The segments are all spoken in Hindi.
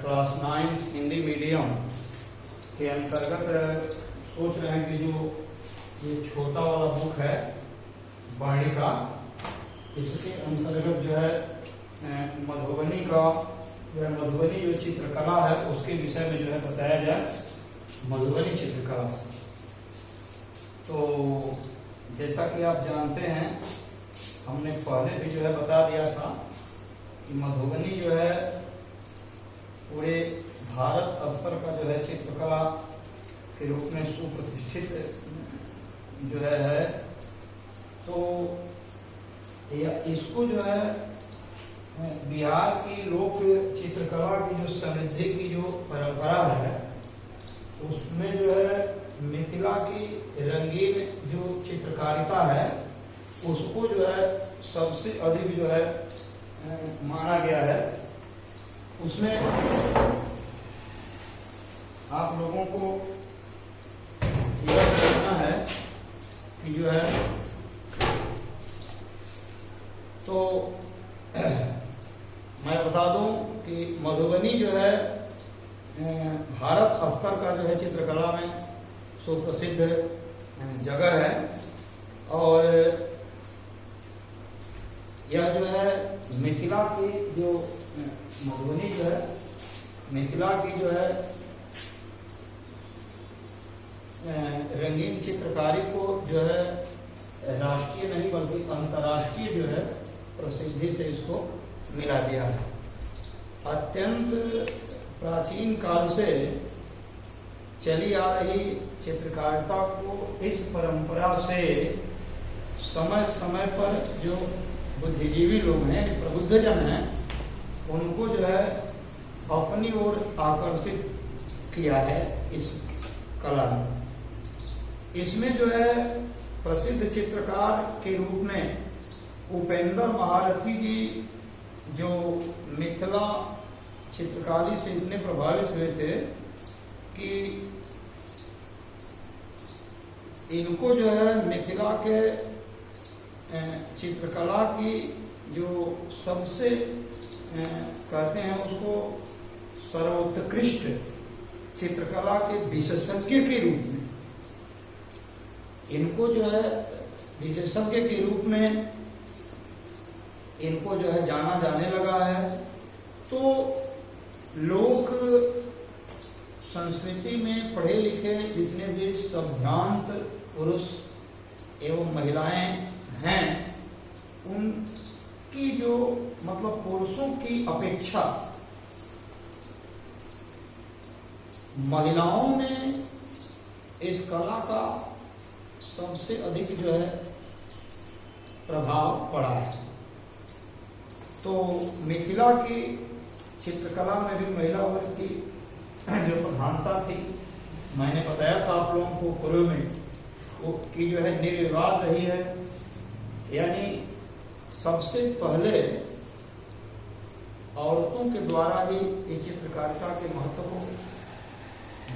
क्लास 9 हिंदी मीडियम के अंतर्गत सोच रहे हैं कि जो ये छोटा वाला बुक है वाणिका, इसके अंतर्गत जो है मधुबनी का मधुबनी जो चित्रकला है उसके विषय में जो है बताया जाए, मधुबनी चित्रकला। तो जैसा कि आप जानते हैं, हमने पहले भी जो है बता दिया था कि मधुबनी जो है पूरे भारत स्तर का जो है चित्रकला के रूप में सुप्रतिष्ठित जो है। तो इसको जो है बिहार की लोक चित्रकला की जो समृद्धि की जो परंपरा है, उसमें जो है मिथिला की रंगीन जो चित्रकारिता है उसको जो है सबसे अधिक जो है माना गया है। उसमें आप लोगों को यह जानना है कि जो है तो मैं बता दूं कि मधुबनी जो है भारत स्तर का जो है चित्रकला में सुप्रसिद्ध जगह है। और यह जो है मिथिला की जो मधुबनी जो है मिथिला की जो है रंगीन चित्रकारी को जो है राष्ट्रीय नहीं बल्कि अंतर्राष्ट्रीय जो है प्रसिद्धि से इसको मिला दिया है। अत्यंत प्राचीन काल से चली आ रही चित्रकारिता को इस परंपरा से समय समय पर जो बुद्धिजीवी लोग हैं, प्रबुद्धजन हैं, उनको जो है अपनी ओर आकर्षित किया है इस कला में। इसमें जो है प्रसिद्ध चित्रकार के रूप में उपेंद्र महारथी जी जो मिथिला चित्रकारी से इतने प्रभावित हुए थे कि इनको जो है मिथिला के चित्रकला की जो सबसे कहते हैं उसको सर्वोत्कृष्ट चित्रकला के विशेषज्ञ के रूप में, इनको जो है विशेषज्ञ के रूप में इनको जो है जाना जाने लगा है। तो लोक संस्कृति में पढ़े लिखे जितने भी सभ्रांत पुरुष एवं महिलाएं हैं, उनकी जो मतलब पुरुषों की अपेक्षा महिलाओं में इस कला का सबसे अधिक जो है प्रभाव पड़ा है। तो मिथिला की चित्रकला में भी महिला वर्ग की जो प्रधानता थी, मैंने बताया था आप लोगों को पूर्व में, वो की जो है निर्विवाद रही है। यानी सबसे पहले औरतों के द्वारा ही इस चित्रकारिता के महत्व को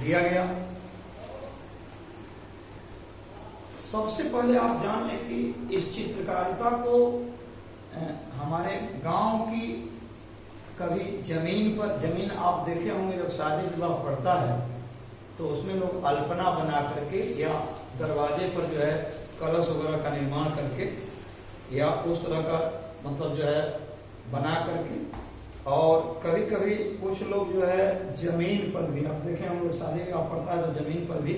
दिया गया। सबसे पहले आप जान लें कि इस चित्रकारिता को हमारे गांव की कभी जमीन आप देखे होंगे, जब शादी विवाह पड़ता है तो उसमें लोग अल्पना बना करके या दरवाजे पर जो है कलश वगैरह का निर्माण करके या उस तरह का मतलब जो है बना करके, और कभी कभी कुछ लोग जो है जमीन पर भी, आप देखे होंगे शादी विवाह पड़ता है तो जमीन पर भी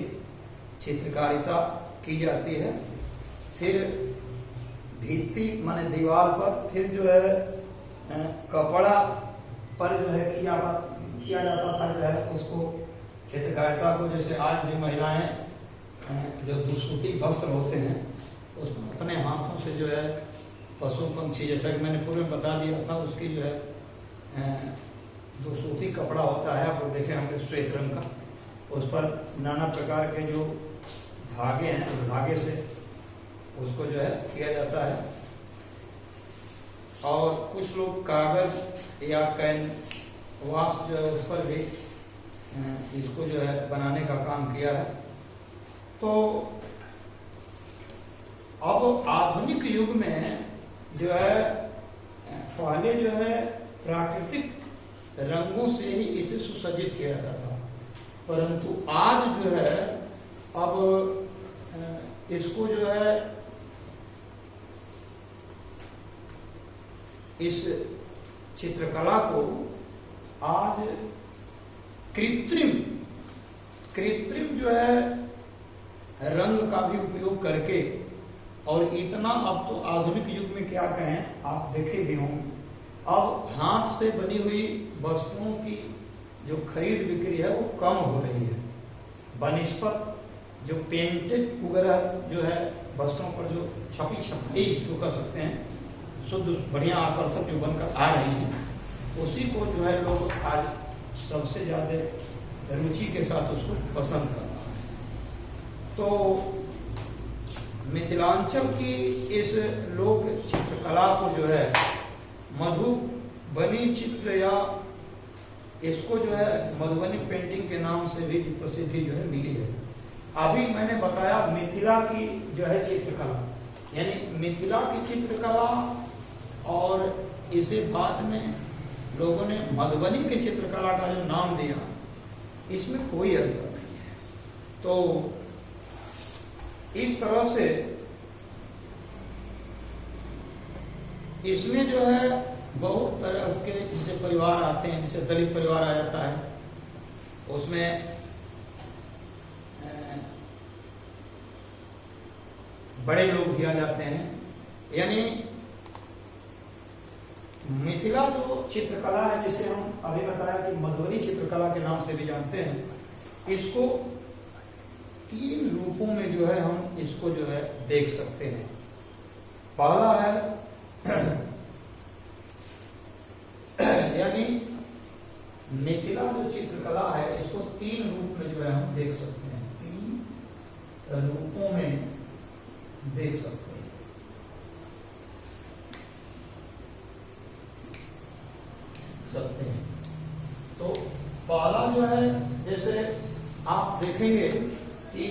चित्रकारिता की जाती है। फिर भित्ति माने दीवार पर, फिर जो है कपड़ा पर जो है किया जाता था जो है उसको चित्रकारिता को। जैसे आज भी महिलाएं जो दुसूती वस्त्र होते हैं उसमें अपने हाथों से जो है पशु पंछी, जैसा कि मैंने पूर्व में बता दिया था, उसकी जो है दुसूती कपड़ा होता है, आप लोग देखे हमने श्वेत रंग का, उस पर नाना प्रकार के जो धागे हैं उस धागे से उसको जो है किया जाता है। और कुछ लोग कागज या कैनवास जो है उस पर भी इसको जो है बनाने का काम किया है। तो अब आधुनिक युग में जो है पहले जो है प्राकृतिक रंगों से ही इसे सुसज्जित किया जाता था। परंतु आज जो है अब इसको जो है इस चित्रकला को आज कृत्रिम जो है रंग का भी उपयोग करके, और इतना अब तो आधुनिक युग में क्या कहें, आप देखे भी होंगे, अब हाथ से बनी हुई वस्तुओं की जो खरीद बिक्री है वो कम हो रही है बनिस्पत जो पेंटेड वगैरह जो है वस्तुओं पर जो छपाई जो कर सकते हैं, शुद्ध बढ़िया आकर्षक जो बनकर आ रही है, उसी को जो है लोग आज सबसे ज्यादा रुचि के साथ उसको पसंद कर रहा है। तो मिथिलांचल की इस लोक चित्रकला को जो है मधुबनी चित्र या इसको जो है मधुबनी पेंटिंग के नाम से भी प्रसिद्धि जो है मिली है। अभी मैंने बताया मिथिला की जो है चित्रकला, यानी मिथिला की चित्रकला, और इसे बाद में लोगों ने मधुबनी की चित्रकला का जो नाम दिया, इसमें कोई अंतर नहीं है। तो इस तरह से इसमें जो है बहुत तरह के जिसे परिवार आते हैं, जिसे दलित परिवार आ जाता है, उसमें बड़े लोग भी आ जाते हैं। यानी मिथिला जो चित्रकला है, जिसे हम अभी बताया कि मधुबनी चित्रकला के नाम से भी जानते हैं, इसको 3 रूपों में जो है हम इसको जो है देख सकते हैं। पहला है यानी मिथिला जो चित्रकला है, इसको 3 रूप में जो है हम देख सकते हैं, 3 रूपों में देख सकते हैं। तो पहला जो है, जैसे आप देखेंगे कि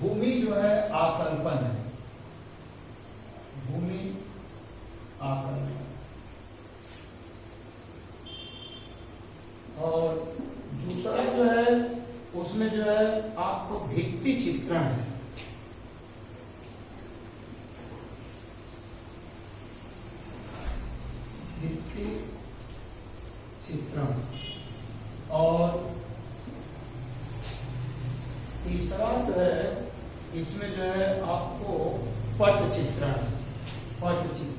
भूमि जो है आकल्पन है, भूमि आकल्पन, और दूसरा जो है उसमें जो है आपको भित्ति चित्रण है, भित्ति चित्रण, और तीसरा जो है इसमें जो है आपको पट चित्रण, पट चित्रण,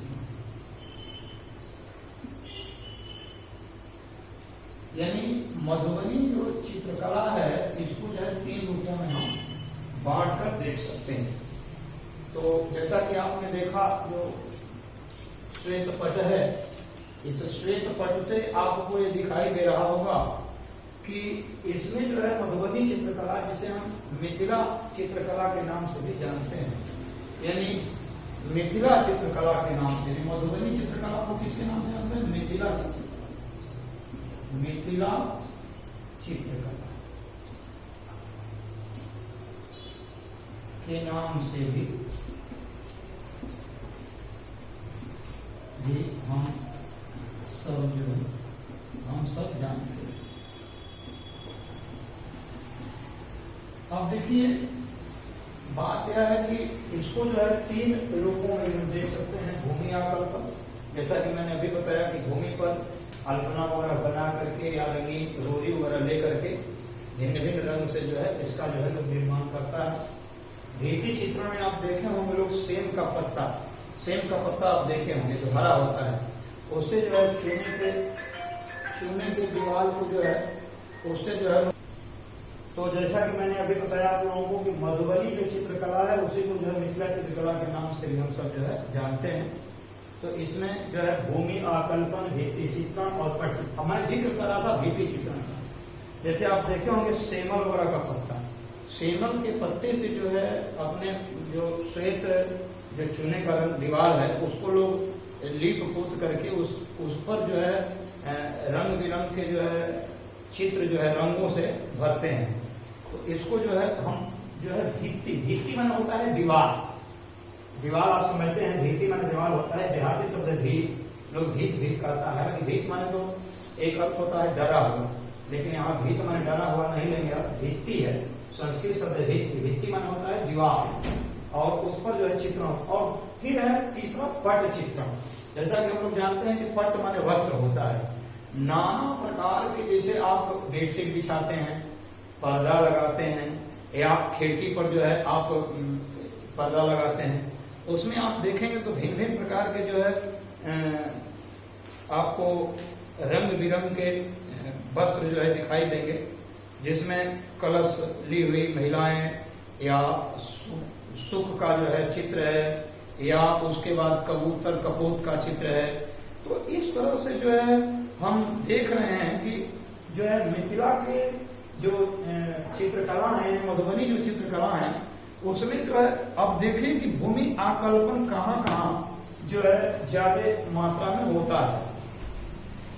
यानी मधुबनी जो चित्रकला है, इसको जो है 3 रूपों में हम बांट कर देख सकते हैं। तो जैसा कि आपने देखा जो श्वेत पट है, इस श्वेत पट से आपको ये दिखाई दे रहा होगा कि इसमें जो है मधुबनी चित्रकला, जिसे हम मिथिला चित्रकला के नाम से भी जानते हैं, यानी मिथिला चित्रकला के नाम से, मधुबनी चित्रकला को किसके नाम से जानते हैं? मिथिला चित्रकला के नाम से भी हम सब जानते हैं। अब देखिए बात यह है कि इसको जो है 3 रूपों में हम देख सकते हैं। भूमि आकल्पन, जैसा कि मैंने अभी बताया कि भूमि पर अल्पना वगैरह बना करके या रंगीन रोरी वगैरह ले करके भिन्न भिन्न रंग से जो है इसका जो है लोग निर्माण करता है। भित्ति चित्रण में आप देखे होंगे लोग सेम का पत्ता आप देखे होंगे जो हरा होता है, उससे जो है चूने के दीवार को जो है उससे जो है। तो जैसा कि मैंने अभी बताया आप लोगों को कि मधुबनी जो चित्रकला है, उसी को जो है मिथिला चित्रकला के नाम से भी हम सब जो है जानते हैं। तो इसमें जो है भूमि आकल्पन, भित्ति चित्रण और पट चित्रण, हमारे जिक्र करा था भित्ति चित्रण का। जैसे आप देखे होंगे सेमल वगैरह का पत्ता, सेमल के पत्ते से जो है अपने जो श्वेत जो चूने का दीवार है, उसको लोग लीप पोत करके उस पर जो है रंग बिरंग के जो है चित्र जो है रंगों से भरते हैं। तो इसको जो है हम जो है भित्ति माने होता है दीवार आप समझते हैं, भित्ति माने दीवार होता है। देहाती शब्द भीत, लोग भीत कहता है। भीत माने तो एक अर्थ होता है डरा हुआ, लेकिन यहाँ भीत माने डरा हुआ नहीं लेंगे आप, भित्ति है, संस्कृत शब्द भित्ति, भित्ति माने होता है दीवार और उस पर जो है चित्रण। और फिर है तीसरा पट चित्रण। जैसा कि हम लोग जानते हैं कि पट माने वस्त्र होता है, नाना प्रकार के, जैसे आप बेडशीट बिछाते हैं, पर्दा लगाते हैं, या खिड़की पर जो है आप पर्दा लगाते हैं, उसमें आप देखेंगे तो भिन्न भिन्न प्रकार के जो है आपको रंग बिरंग के वस्त्र जो है दिखाई देंगे, जिसमें कलश ली हुई महिलाएं, या सुख का जो है चित्र है, या उसके बाद कबूतर कपोत का चित्र है। तो इस तरह से जो है हम देख रहे हैं कि जो है मिथिला के जो चित्रकला है, मधुबनी जो चित्रकला है, उसमें जो है अब देखें कि भूमि आकल्पन कहाँ कहाँ जो है ज्यादा मात्रा में होता है।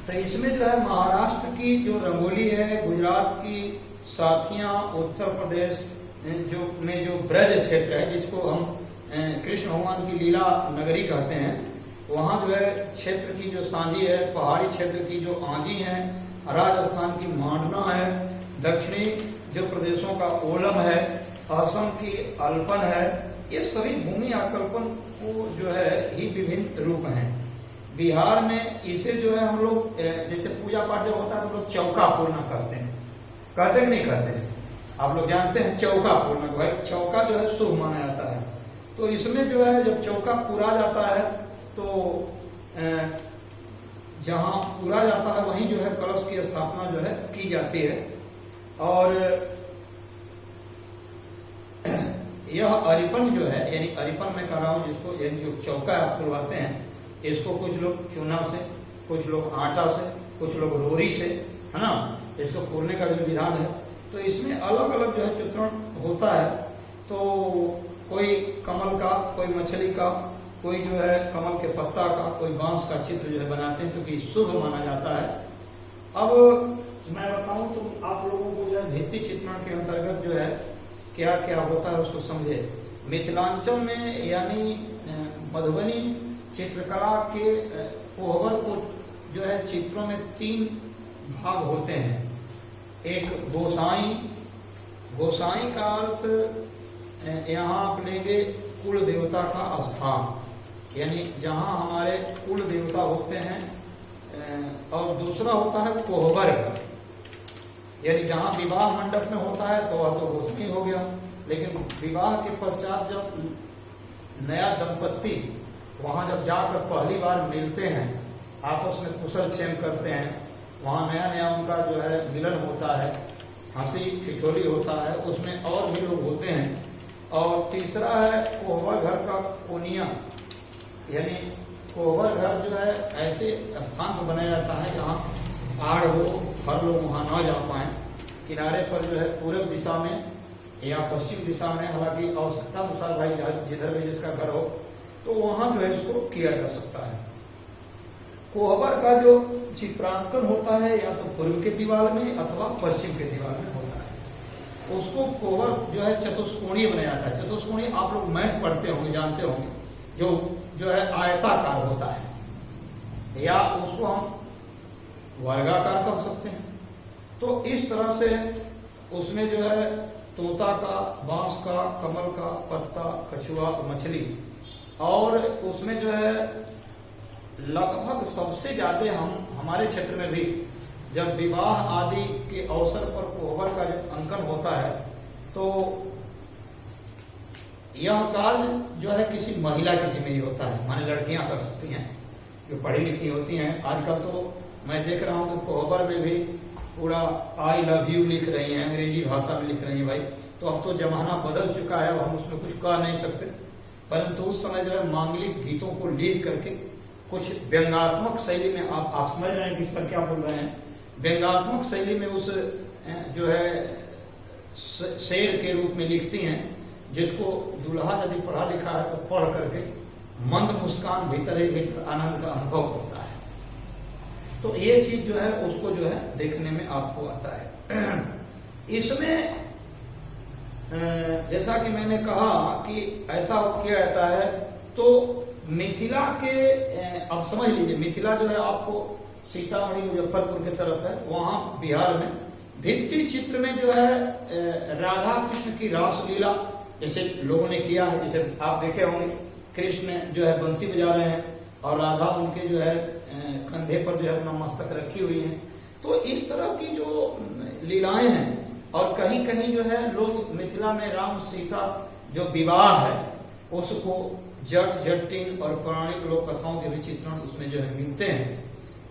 तो इसमें जो है महाराष्ट्र की जो रंगोली है, गुजरात की साथियां, उत्तर प्रदेश जो ब्रज क्षेत्र है, जिसको हम कृष्ण भगवान की लीला नगरी कहते हैं, वहाँ जो है क्षेत्र की जो सांझी है, पहाड़ी क्षेत्र की जो आंजी है, राजस्थान की मांडना है, दक्षिणी जो प्रदेशों का ओलम है, असम की अल्पन है, ये सभी भूमि आकल्पन को जो है ही विभिन्न रूप हैं। बिहार में इसे जो है हम लोग जैसे पूजा पाठ जब होता है तो लोग चौका पूर्ण करते हैं, कहते हैं नहीं कहते हैं, आप लोग जानते हैं चौका पूर्ण, भाई चौका जो है शुभ माना जाता है। तो इसमें जो है जब चौका पूरा जाता है तो जहाँ पूरा जाता है वहीं जो है कलश की स्थापना जो है की जाती है। और यह अरिपन जो है, यानी अरिपन मैं कह रहा हूँ जिसको, यानी जो चौका आप खुलवाते हैं, इसको कुछ लोग चूना से, कुछ लोग आटा से, कुछ लोग रोरी से, है ना, इसको खोलने का जो विधान है। तो इसमें अलग अलग जो है चित्रण होता है। तो कोई कमल का, कोई मछली का, कोई जो है कमल के पत्ता का, कोई बांस का चित्र जो है बनाते हैं, क्योंकि शुभ माना जाता है। अब मैं बताऊं तो आप लोगों को जो है भित्ति चित्रण के अंतर्गत जो है क्या क्या होता है उसको समझे। मिथिलांचल में यानी मधुबनी चित्रकला के कोहबर को जो है चित्रों में 3 भाग होते हैं। एक गोसाई, गोसाई का अर्थ यहाँ आप लेंगे कुल देवता का स्थान, यानी जहाँ हमारे कुल देवता होते हैं। और दूसरा होता है कोहबर, यानी जहाँ विवाह मंडप में होता है तो वह तो गोसाई हो गया, लेकिन विवाह के पश्चात जब नया दंपत्ति वहाँ जब जाकर पहली बार मिलते हैं, आपस में कुशल क्षेम करते हैं, वहाँ नया नया उनका जो है मिलन होता है, हंसी ठिठोली होता है, उसमें और भी लोग होते हैं। और तीसरा है कोहबर घर का कोनिया, यानी कोहबर घर जो है ऐसे स्थान पर बनाया जाता है जहाँ आड़ हो, हर लोग वहाँ ना जा पाए। किनारे पर जो है पूर्व दिशा में या पश्चिम दिशा में, हालांकि आवश्यकता अनुसार भाई जिधर भी जिसका घर हो तो वहाँ जो है इसको किया जा सकता है। कोहबर का जो चित्रांकन होता है या तो पूर्व के दीवार में अथवा पश्चिम के दीवार में होता है। उसको कोहबर जो है चतुष्कोणीय बनाया जाता है। चतुष्कोणीय आप लोग मैथ पढ़ते होंगे, जानते होंगे, जो है आयताकार होता है, या उसको हम वर्गाकार कह सकते हैं। तो इस तरह से उसमें जो है तोता का, बांस का, कमल का पत्ता, कछुआ, मछली, और उसमें जो है लगभग सबसे ज्यादा हमारे क्षेत्र में भी जब विवाह आदि के अवसर पर कोहबर का जब अंकन होता है तो यह कार्य जो है किसी महिला के जिम्मे ही होता है, माने लड़कियां कर सकती हैं जो पढ़ी लिखी होती हैं। आजकल तो मैं देख रहा हूँ कि कोहबर में भी पूरा आई लव यू लिख रही हैं, अंग्रेजी भाषा में लिख रही हैं। भाई तो अब तो जमाना बदल चुका है, हम उसमें कुछ कह नहीं सकते, परंतु उस समय जो है मांगलिक गीतों को लिख करके कुछ व्यंगात्मक शैली में, आप समझ रहे हैं कि इस पर क्या बोल रहे हैं, व्यंगात्मक शैली में उस जो है शेर के रूप में लिखती हैं, जिसको दूल्हा यदि पढ़ा लिखा है तो पढ़ करके मंद मुस्कान भीतर ही भीतर आनंद का अनुभव होता है। तो ये चीज जो है उसको जो है देखने में आपको आता है। इसमें जैसा कि मैंने कहा कि ऐसा किया जाता है। तो मिथिला के, अब समझ लीजिए, मिथिला जो है आपको सीतामढ़ी मुजफ्फरपुर की तरफ है, वहाँ बिहार में भित्ति चित्र में जो है राधा कृष्ण की रासलीला जैसे लोगों ने किया है, जैसे आप देखे होंगे कृष्ण जो है बंसी बजा रहे हैं और राधा उनके जो है कंधे पर जो है अपना मस्तक रखी हुई है। तो इस तरह की जो लीलाएं हैं, और कहीं कहीं जो है लोग मिथिला में राम सीता जो विवाह है उसको जट जटिन और पौराणिक लोक कथाओं के भी चित्रण उसमें जो है मिलते हैं।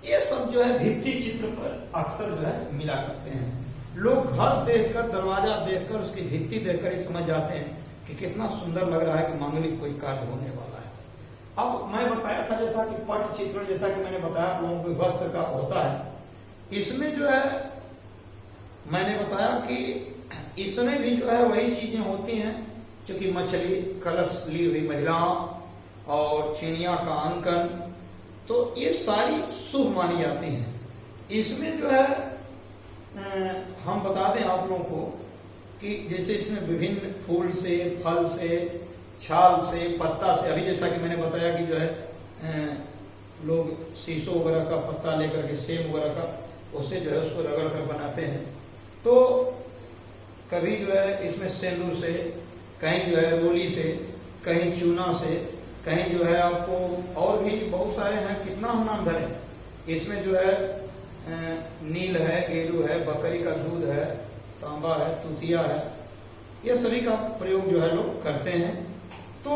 ये सब जो है भित्ति चित्र पर अक्सर जो है मिला करते हैं। लोग घर देखकर, दरवाजा देखकर, उसकी भित्ति देखकर ही समझ जाते हैं कि कितना सुंदर लग रहा है कि मांगलिक कोई कार्य होने वाला है। अब मैं बताया था जैसा कि पट चित्रण, जैसा कि मैंने बताया लोगों के वस्त्र का होता है, इसमें जो है मैंने बताया कि इसमें भी जो है वही चीजें होती हैं, चूंकि मछली कलश ली हुई महिलाओं और चिड़िया का अंकन, तो ये सारी शुभ मानी जाती हैं। इसमें जो है हम बता दें आप लोगों को कि जैसे इसमें विभिन्न फूल से, फल से, छाल से, पत्ता से, अभी जैसा कि मैंने बताया कि जो है लोग शीशो वगैरह का पत्ता लेकर के, सेब वगैरह का, उससे जो है उसको रगड़ कर बनाते हैं। तो कभी जो है इसमें सेंदूर से, कहीं जो है रोली से, कहीं चूना से, कहीं जो है आपको और भी बहुत सारे हैं, कितना हम नाम धरें। इसमें जो है नील है, गेरू है, बकरी का दूध है, तांबा है, तुतिया है, ये सभी का प्रयोग जो है लोग करते हैं। तो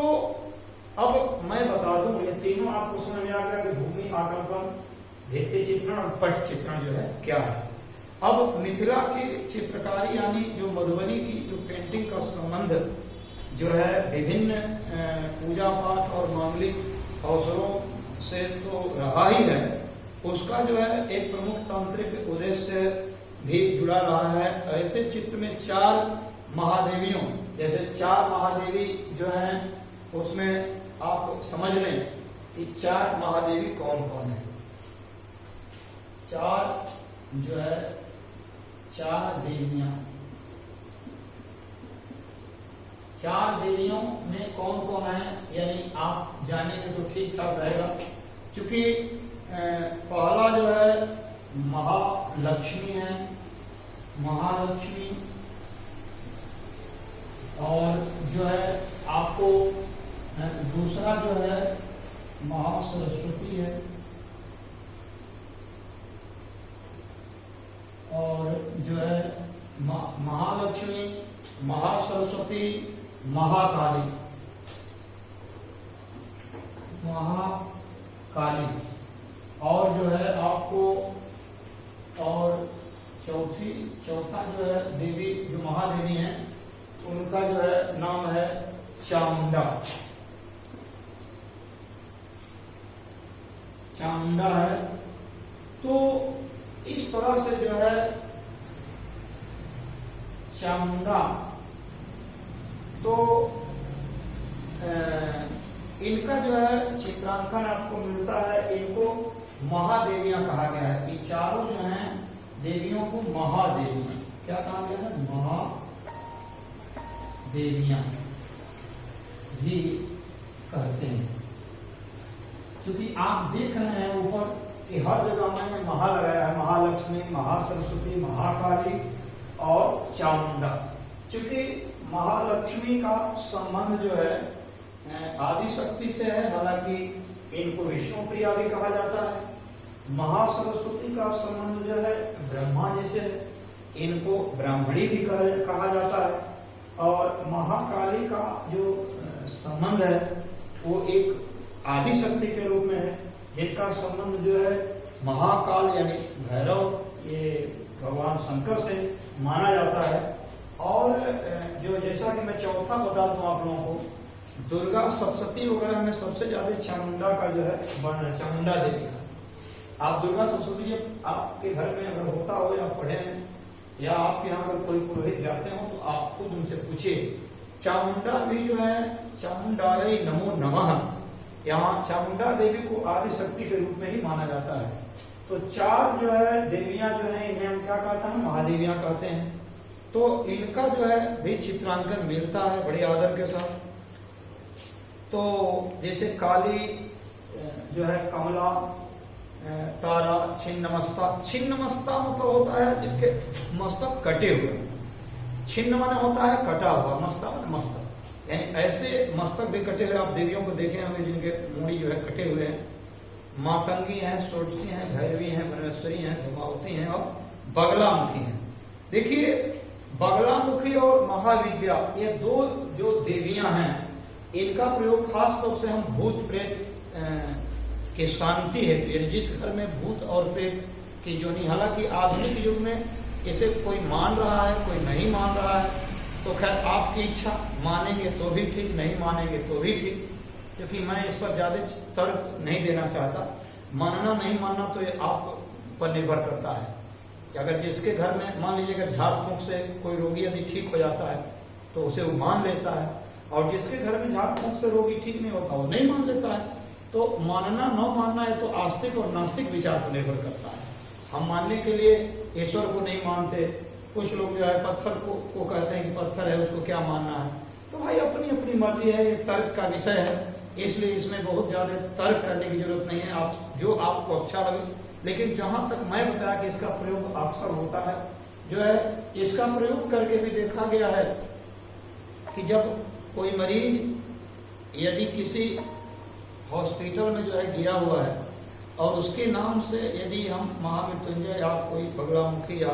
अब मैं बता दूं, ये तीनों आपको समझ में आ गया कि भूमि आकल्पन, भित्ति चित्रण और पट चित्रण जो है क्या है। अब मिथिला की चित्रकारी यानी जो मधुबनी की जो पेंटिंग का संबंध जो है विभिन्न पूजा पाठ और मांगलिक अवसरों से तो रहा ही है, उसका जो है एक प्रमुख तांत्रिक उद्देश्य भी जुड़ा रहा है। ऐसे चित्र में 4 महादेवियों, जैसे 4 महादेवी जो हैं उसमें आप समझ लें कि 4 महादेवी कौन कौन है। 4 जो है 4 देवियां, 4 देवियों में कौन कौन है, यानी आप जानेंगे तो ठीक ठाक रहेगा। क्योंकि पहला जो है महालक्ष्मी है, महालक्ष्मी, और जो है आपको दूसरा जो है महासरस्वती है, और जो है महालक्ष्मी, महासरस्वती, महाकाली, महाकाली, और जो है आपको और चौथा जो है देवी, जो महादेवी हैं उनका जो है नाम है चामुंडा। चामुंडा है। तो इस तरह से जो है चामुंडा, तो इनका जो है चित्रांकन आपको मिलता है। इनको महादेवियां कहा गया है। ये चारों जो हैं देवियों को महादेवियां क्या कहा गया है, महादेवियां भी कहते हैं। क्योंकि आप देख रहे हैं ऊपर कि हर जगह मैंने महा लगाया है, महालक्ष्मी, महासरस्वती, महाकाली और चामुंडा। क्योंकि महालक्ष्मी का संबंध जो है आदि शक्ति से है, हालांकि इनको विष्णु प्रिया भी कहा जाता है। महासरस्वती का संबंध जो है ब्रह्मा जी से, इनको ब्राह्मणी भी कहा जाता है। और महाकाली का जो संबंध है वो एक आदि शक्ति के रूप में है, जिनका संबंध जो है महाकाल यानी भैरव, ये भगवान शंकर से माना जाता है। और जो जैसा कि मैं चौथा बता दूं आप लोगों को, दुर्गा सप्तशती वगैरह में सबसे ज्यादा चामुंडा का जो है वर्ण, चामुंडा देवी का। आप दुर्गा सप्तशती जब आपके घर में अगर होता हो या पढ़े हैं या आपके यहाँ अगर कोई पुरोहित जाते हो तो आप खुद उनसे पूछिए। चामुंडा भी जो है चामुंडायै नमो नमः, यहाँ चामुंडा देवी को आदि शक्ति के रूप में ही माना जाता है। तो 4 जो है देवियां जो है इन्हें हम क्या कहते हैं, महादेवियां कहते हैं। तो इनका जो है भी चित्रांकन मिलता है बड़े आदर के साथ। तो जैसे काली जो है कमला, तारा, छिन्नमस्ता। छिन्नमस्ता मतलब होता है जिनके मस्तक कटे हुए। छिन्न माने होता है कटा हुआ, मस्ता माने मस्तक, यानी ऐसे मस्तक भी कटे हुए आप देवियों को देखे होंगे जिनके मूड़ी जो है कटे हुए हैं। मातंगी हैं, सोटसी हैं, भैरवी हैं, वनस्वरी हैं, धुमावती हैं और बगलामुखी हैं। देखिए बगलामुखी और महाविद्या ये दो जो देवियां हैं, इनका प्रयोग खास तौर से हम भूत प्रेत की शांति हेतु, यानी जिस घर में भूत और प्रेत की जोनी, हालांकि आधुनिक युग में इसे कोई मान रहा है कोई नहीं मान रहा है, तो खैर आपकी इच्छा, मानेंगे तो भी ठीक, नहीं मानेंगे तो भी ठीक, क्योंकि मैं इस पर ज्यादा तर्क नहीं देना चाहता। मानना नहीं मानना तो ये आप पर निर्भर करता है कि अगर जिसके घर में मान लीजिए अगर झाड़ फूंक से कोई रोगी यदि ठीक हो जाता है तो उसे वो मान लेता है, और जिसके घर में झाड़ फूंक से रोगी ठीक नहीं होता वो नहीं मान लेता है। तो मानना न मानना है तो आस्तिक और नास्तिक विचार पर निर्भर करता है। हम मानने के लिए ईश्वर को नहीं मानते, कुछ लोग जो है पत्थर को कहते हैं कि पत्थर है उसको क्या मानना है, तो भाई अपनी अपनी मर्जी है, ये तर्क का विषय है, इसलिए इसमें बहुत ज्यादा तर्क करने की जरूरत नहीं है। आप जो आपको अच्छा लगे, लेकिन जहां तक मैं बताया कि इसका प्रयोग अक्सर होता है, जो है इसका प्रयोग करके भी देखा गया है कि जब कोई मरीज यदि किसी हॉस्पिटल में जो है गिरा हुआ है और उसके नाम से यदि हम महामृत्युंजय या कोई बगलामुखी या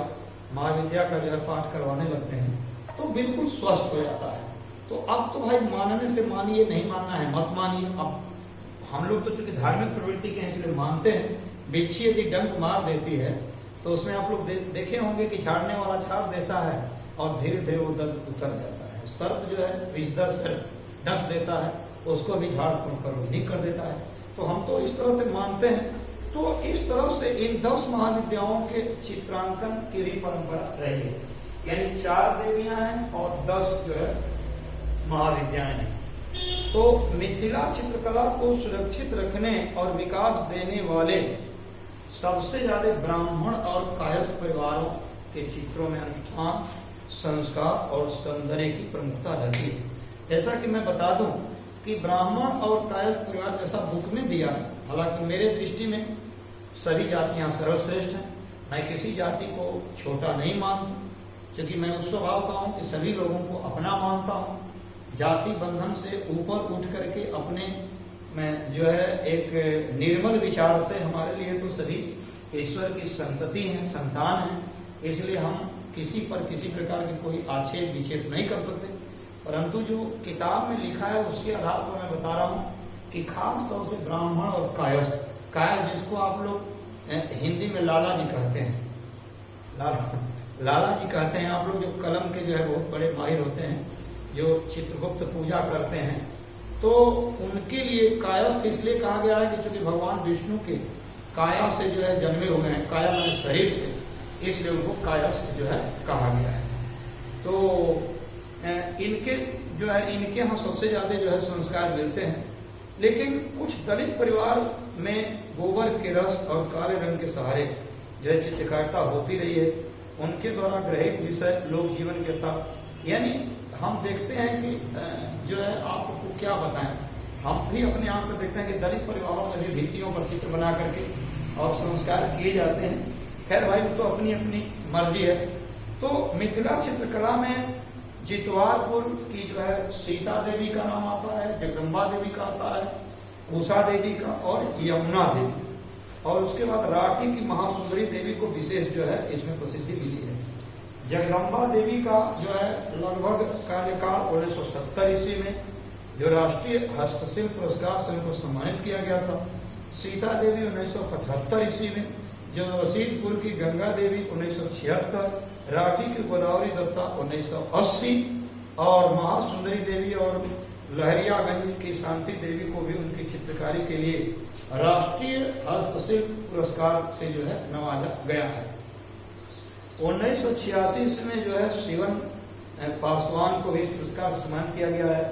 महाविद्या का जो है पाठ करवाने लगते हैं तो बिल्कुल स्वस्थ हो जाता है। तो अब तो भाई मानने से मानिए, नहीं मानना है मत मानिए। अब हम लोग तो चूंकि धार्मिक प्रवृत्ति के हैं इसलिए मानते हैं। बिच्छी यदि डंक मार देती है तो उसमें आप लोग देखे होंगे कि झाड़ने वाला झाड़ देता है और धीरे धीरे वो दर्द उतर जाता है। सर्प जो है विषधर सर्प डस देता है, उसको भी झाड़ फूंक कर ठीक कर देता है। तो हम तो इस तरह से मानते हैं। तो इस तरह से इन 10 महाविद्याओं के चित्रांकन की भी परंपरा रही है, यानी 4 देवियां हैं और 10 जो है महाविद्याएं हैं। तो मिथिला चित्रकला को सुरक्षित रखने और विकास देने वाले सबसे ज्यादा ब्राह्मण और कायस्थ परिवारों के चित्रों में अनुष्ठान, संस्कार और सौंदर्य की प्रमुखता रहती है। जैसा कि मैं बता दूं कि ब्राह्मण और कायस्थ परिवार जैसा बुक में दिया है, हालांकि मेरे दृष्टि में सभी जातियां सर्वश्रेष्ठ हैं। मैं किसी जाति को छोटा नहीं मानता, क्योंकि मैं उस स्वभाव का हूं कि सभी लोगों को अपना मानता हूं। जाति बंधन से ऊपर उठ करके अपने में जो है एक निर्मल विचार से, हमारे लिए तो सभी ईश्वर की संतति हैं, संतान हैं, इसलिए हम किसी पर किसी प्रकार की कोई आक्षेप विक्षेप नहीं कर सकते। परंतु जो किताब में लिखा है उसके आधार पर मैं बता रहा हूँ कि खास तौर से ब्राह्मण और कायस्थ, कायर जिसको आप लोग हिंदी में लाला जी कहते हैं, लाला जी कहते हैं आप लोग, जो कलम के जो है बहुत बड़े माहिर होते हैं, जो चित्रगुप्त पूजा करते हैं, तो उनके लिए कायस्थ इसलिए कहा गया है कि चूंकि भगवान विष्णु के काया से जो है जन्मे हुए हैं, काया माने शरीर से, इसलिए उनको कायस्थ जो है कहा गया है। तो इनके जो है इनके यहाँ सबसे ज्यादा जो है संस्कार मिलते हैं। लेकिन कुछ दलित परिवार में गोबर के रस और काले रंग के सहारे जो है चित्रकारिता होती रही है। उनके द्वारा ग्रहित विषय लोक जीवन के था, यानी हम देखते हैं कि जो है आपको क्या बताएं, हम भी अपने आप से देखते हैं कि दलित परिवारों में भी भित्तियों पर चित्र बना करके और संस्कार किए जाते हैं। खैर भाई वो तो अपनी अपनी मर्जी है। तो मिथिला चित्रकला में जितवारपुर की जो है सीता देवी का नाम आता है, जगदम्बा देवी का आता है, उषा देवी का और यमुना देवी, और उसके बाद राठी की महासुंदरी देवी को विशेष जो है इसमें प्रसिद्धि मिली है। जगदम्बा देवी का जो है लगभग कार्यकाल 1970 ईस्वी में जो राष्ट्रीय हस्तशिल्प पुरस्कार से उनको सम्मानित किया गया था। सीता देवी 1975 ईस्वी में, जो रसीदपुर की गंगा देवी 1976, राठी की गोदावरी दत्ता 1980 और महासुंदरी देवी और लहरियागंज की शांति देवी को भी उनकी चित्रकारी के लिए राष्ट्रीय हस्तशिल्प पुरस्कार से जो है नवाजा गया है। 1986 में जो है शिवन पासवान को भी इस पुरस्कार से सम्मानित किया गया है।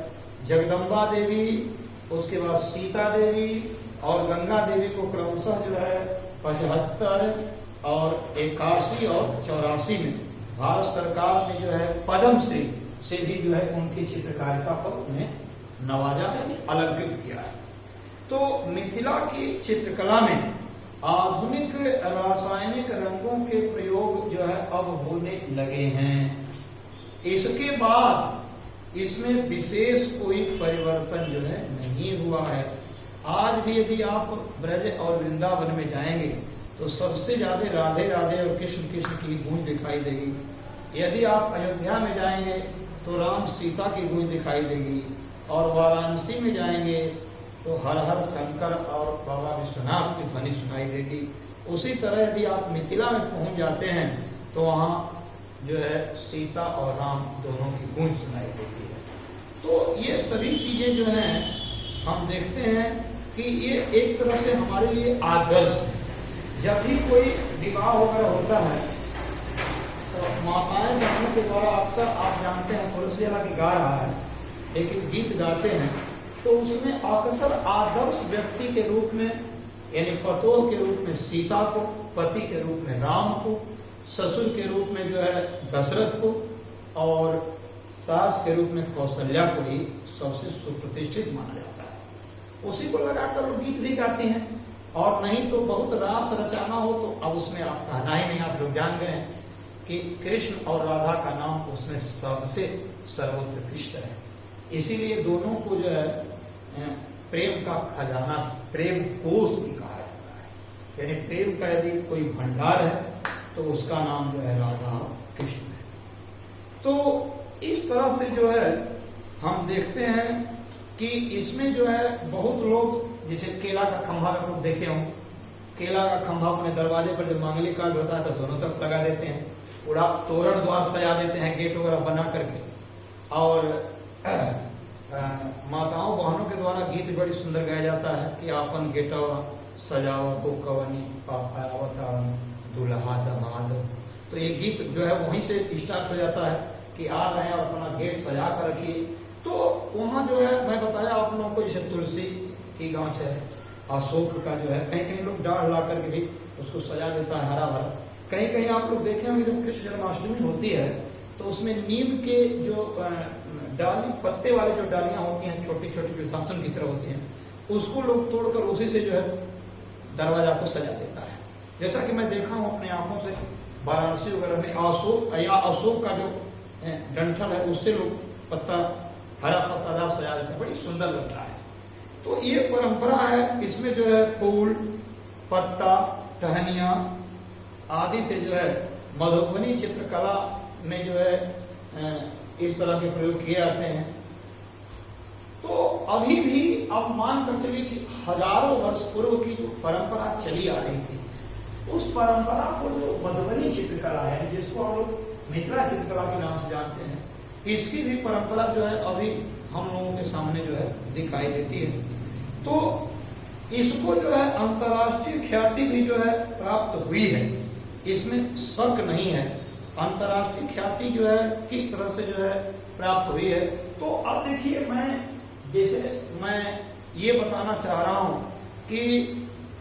जगदम्बा देवी, उसके बाद सीता देवी और गंगा देवी को क्रमशः जो है 75 और 81 और 84 में भारत सरकार ने जो है पद्मश्री से भी जो है उनकी चित्रकारिता पर उन्हें नवाजा है, अलंकृत किया है। तो मिथिला की चित्रकला में आधुनिक रासायनिक रंगों के प्रयोग जो है अब होने लगे हैं। इसके बाद इसमें विशेष कोई परिवर्तन जो है नहीं हुआ है। आज भी यदि आप ब्रज और वृंदावन में जाएंगे तो सबसे ज्यादा राधे राधे और कृष्ण कृष्ण की गूंज दिखाई देगी। यदि आप अयोध्या में जाएंगे तो राम सीता की गूंज दिखाई देगी, और वाराणसी में जाएंगे तो हर हर शंकर और बाबा विश्वनाथ की ध्वनि सुनाई देगी। उसी तरह यदि आप मिथिला में पहुंच जाते हैं तो वहाँ जो है सीता और राम दोनों की गूंज सुनाई देती है। तो ये सभी चीजें जो हैं हम देखते हैं कि ये एक तरह से हमारे लिए आदर्श है। जब भी कोई विवाह वगैरह होता है तो माताएं बहनों के द्वारा अक्सर आप जानते हैं पुरुष की गा रहा है लेकिन गीत गाते हैं तो उसमें अक्सर आदर्श व्यक्ति के रूप में यानी पतोह के रूप में सीता को, पति के रूप में राम को, ससुर के रूप में जो है दशरथ को और सास के रूप में कौशल्या को ही सबसे सुप्रतिष्ठित माना जाता है। उसी को लगाकर वो गीत भी गाती हैं। और नहीं तो बहुत रास रचाना हो तो अब उसमें आप कहना ही नहीं, आप लोग जान गए हैं कि कृष्ण और राधा का नाम उसमें सबसे सर्वोत्कृष्ट है। इसीलिए दोनों को जो है प्रेम का खजाना, प्रेम कोष भी कहा जाता है। यानी प्रेम का यदि कोई भंडार है तो उसका नाम जो है राधा कृष्ण है। तो इस तरह से जो है हम देखते हैं कि इसमें जो है बहुत लोग जैसे केला का खंभा आप लोग देखे हों, केला का खंभा अपने दरवाजे पर जब मांगलिक कार्ड होता है तो दोनों तरफ लगा देते हैं, पूरा तोरण द्वार सजा देते हैं गेट वगैरह बना करके। और माताओं बहनों के द्वारा गीत बड़ी सुंदर गाया जाता है कि आपन गेटवा सजाओ को कवनी पापावता दुल्हा दमाद। तो ये गीत जो है वहीं से स्टार्ट हो जाता है कि आ रहे हैं और अपना गेट सजा कर रखिए। तो वहाँ जो है मैं बताया आप लोगों को, जैसे तुलसी की गाछ है, अशोक का जो है कहीं कहीं लोग डाढ़ ला करके भी उसको सजा देता है हरा भरा। कहीं कहीं आप लोग देखे होंगे जब कृष्ण जन्माष्टमी होती है तो उसमें नीम के जो डाली पत्ते वाले जो डालियां होती हैं छोटी छोटी जो दातुन की तरह होती हैं उसको लोग तोड़कर उसी से जो है दरवाजा को सजा देता है। जैसा कि मैं देखा हूँ अपने आंखों से वाराणसी वगैरह में अशोक का जो डंठल है उससे लोग पत्ता हरा पत्तादार सजा देते हैं, बड़ी सुंदर लगता है। तो ये परंपरा है। इसमें जो है फूल, पत्ता, टहनियाँ आदि से जो है मधुबनी चित्रकला में जो है इस तरह के प्रयोग किए जाते हैं। तो अभी भी अब मान कर चलिए कि हजारों वर्ष पूर्व की जो परंपरा चली आ रही थी उस परंपरा को जो मधुबनी चित्रकला है जिसको हम लोग मिथिला चित्रकला के नाम से जानते हैं, इसकी भी परंपरा जो है अभी हम लोगों के सामने जो है दिखाई देती है। तो इसको जो है अंतर्राष्ट्रीय ख्याति भी जो है प्राप्त हुई है, इसमें शक नहीं है। अंतर्राष्ट्रीय ख्याति जो है किस तरह से जो है प्राप्त हुई है। तो अब देखिए मैं ये बताना चाह रहा हूं कि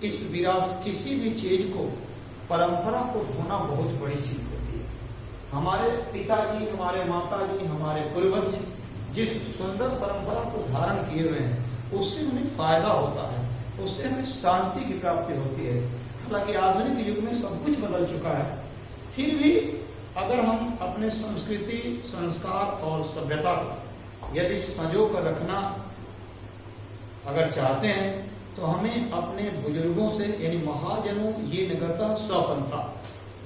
इस विरासत किसी भी चीज को परंपरा को होना बहुत बड़ी चीज होती है। हमारे पिताजी, हमारे माताजी, हमारे पूर्वज जिस सुंदर परंपरा को धारण किए हुए हैं उससे हमें फायदा होता है, उससे हमें शांति की प्राप्ति होती है। हालांकि आधुनिक युग में सब कुछ बदल चुका है, फिर भी अगर हम अपने संस्कृति, संस्कार और सभ्यता को यदि संजो कर रखना अगर चाहते हैं तो हमें अपने बुजुर्गों से यानी महाजनों ये नगरतः स्वपंथा,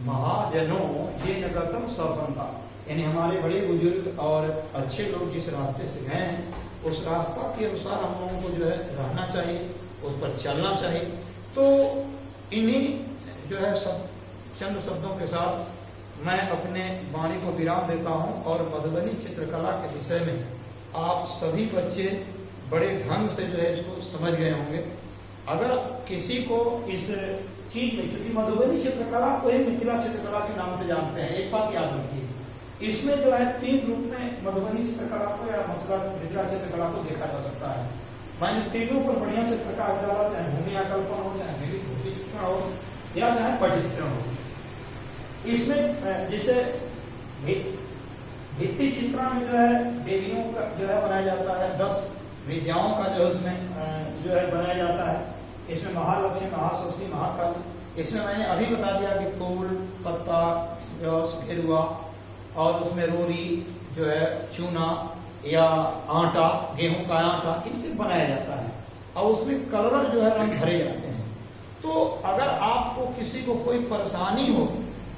महाजनों ये नगरतः स्वपंथा यानी हमारे बड़े बुजुर्ग और अच्छे लोग जिस रास्ते से गए हैं उस रास्ता के अनुसार हम लोगों को जो है रहना चाहिए, उस पर चलना चाहिए। तो इन्हीं जो है सब चंद शब्दों के साथ मैं अपने वाणी को विराम देता हूं और मधुबनी चित्रकला के विषय में आप सभी बच्चे बड़े ढंग से जो है इसको समझ गए होंगे। अगर किसी को इस चीज में, क्योंकि मधुबनी चित्रकला को ही मिथिला चित्रकला के नाम से जानते हैं, एक बात याद रखिए, इसमें जो है 3 रूप में मधुबनी चित्रकला को या मिथिला चित्रकला को देखा जा सकता है। मैंने तीनों पर बढ़िया से प्रकाश डाला, चाहे भूमि आकल्पन हो, चाहे विविध भूमि चित्रण हो या चाहे पट चित्रण हो। इसमें जैसे भित्ति चित्रण में जो है देवियों का जो है बनाया जाता है, 10 विद्याओं का जो उसमें जो है बनाया जाता है। इसमें महालक्ष्मी, महासरस्वती, महाकाली। इसमें मैंने अभी बता दिया कि फूल, पत्ता, रस, घेरुआ और उसमें रोरी जो है चूना या आटा, गेहूं का आटा, इससे बनाया जाता है और उसमें कलर जो है रंग भरे जाते हैं। तो अगर आपको किसी को कोई परेशानी हो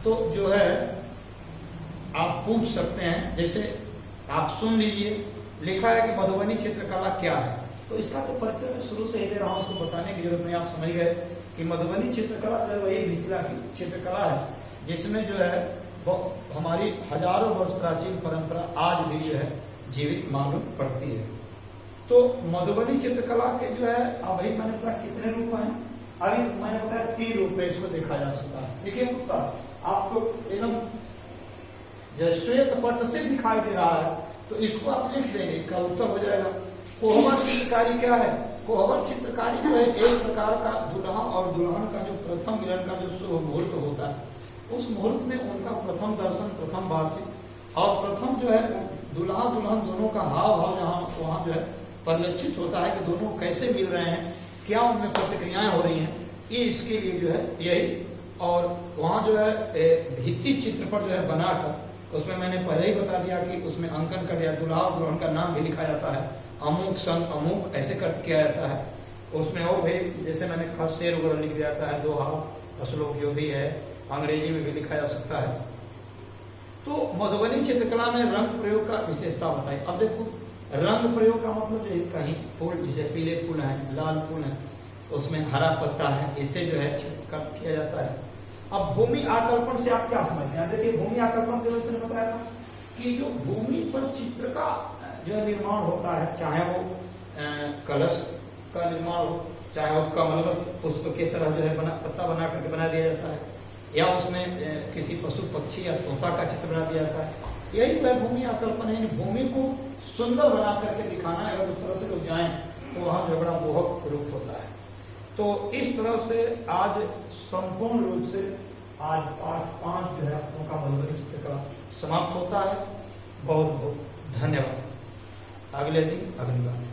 तो जो है आप पूछ सकते हैं। जैसे आप सुन लीजिए, लिखा है कि मधुबनी चित्रकला क्या है, तो इसका तो परिचय मैं शुरू से ही दे रहा हूं, उसको बताने की जरूरत नहीं। आप समझ गए कि मधुबनी चित्रकला जो है वही मिथिला की चित्रकला है, जिसमें जो है वो हमारी हजारों वर्ष प्राचीन परंपरा आज भी जो है जीवित मालूम पड़ती है। तो मधुबनी चित्रकला के जो है अभी मैंने बताया कितने रूप हैं, अभी मैंने बताया 3 रूप में इसको देखा जा सकता है। देखिए उत्तर आपको एकदम श्वेत पट से दिखाई दे रहा है, तो इसको आप लिख देंगे, इसका उत्तर हो जाएगा। कोहबर चित्रकारी क्या है? कोहबर चित्रकारी जो है एक प्रकार का दुल्हा और दुल्हन का जो प्रथम मिलन का जो शुभ मुहूर्त होता है, उस मुहूर्त में उनका प्रथम दर्शन, प्रथम बातचीत और प्रथम जो है दुल्हा दुल्हन दोनों का हाव भाव जहाँ वहाँ जो है परिलक्षित होता है कि दोनों कैसे मिल रहे हैं, क्या उनमें प्रतिक्रियाएं हो रही हैं, ये इसके लिए जो है यही। और वहाँ जो है भित्ति चित्र पर जो है बनाकर, उसमें मैंने पहले ही बता दिया कि उसमें अंकन कर दिया, दुल्हा और दुल्हन का नाम भी लिखा जाता है, अमुक सन अमुक ऐसे कर किया जाता है। उसमें और भी जैसे मैंने खास शेर वगैरह लिख दिया जाता है, दोहा श्लोक जो भी है अंग्रेजी में भी लिखा जा सकता है। तो मधुबनी चित्रकला में रंग प्रयोग का विशेषता बताई। अब देखो रंग प्रयोग का मतलब जो कहीं फूल, जैसे पीले फूल है, लाल फूल है, उसमें हरा पत्ता है, इससे जो है चित्रकार किया जाता है। अब भूमि आकल्पन से आप क्या समझते हैं? देखिए भूमि आकल्पन के वजह से बताया था कि जो भूमि पर चित्र का जो निर्माण होता है, चाहे वो कलश का निर्माण हो, चाहे वो कमल पुष्प की तरह जो है पत्ता बना करके बना दिया जाता है, या उसमें किसी पशु पक्षी या तोता का चित्र बना दिया जाता है, यही वह भूमि आकल्पन है। भूमि को सुंदर बना करके दिखाना है, अगर उस तरह से लोग जाएं तो वहाँ जो बड़ा मोहक रूप होता है। तो इस तरह से आज संपूर्ण रूप से आज पाठ 5 जो है उनका मधुबनी चित्रकला समाप्त होता है। बहुत बहुत धन्यवाद। अगले दिन अगली बार।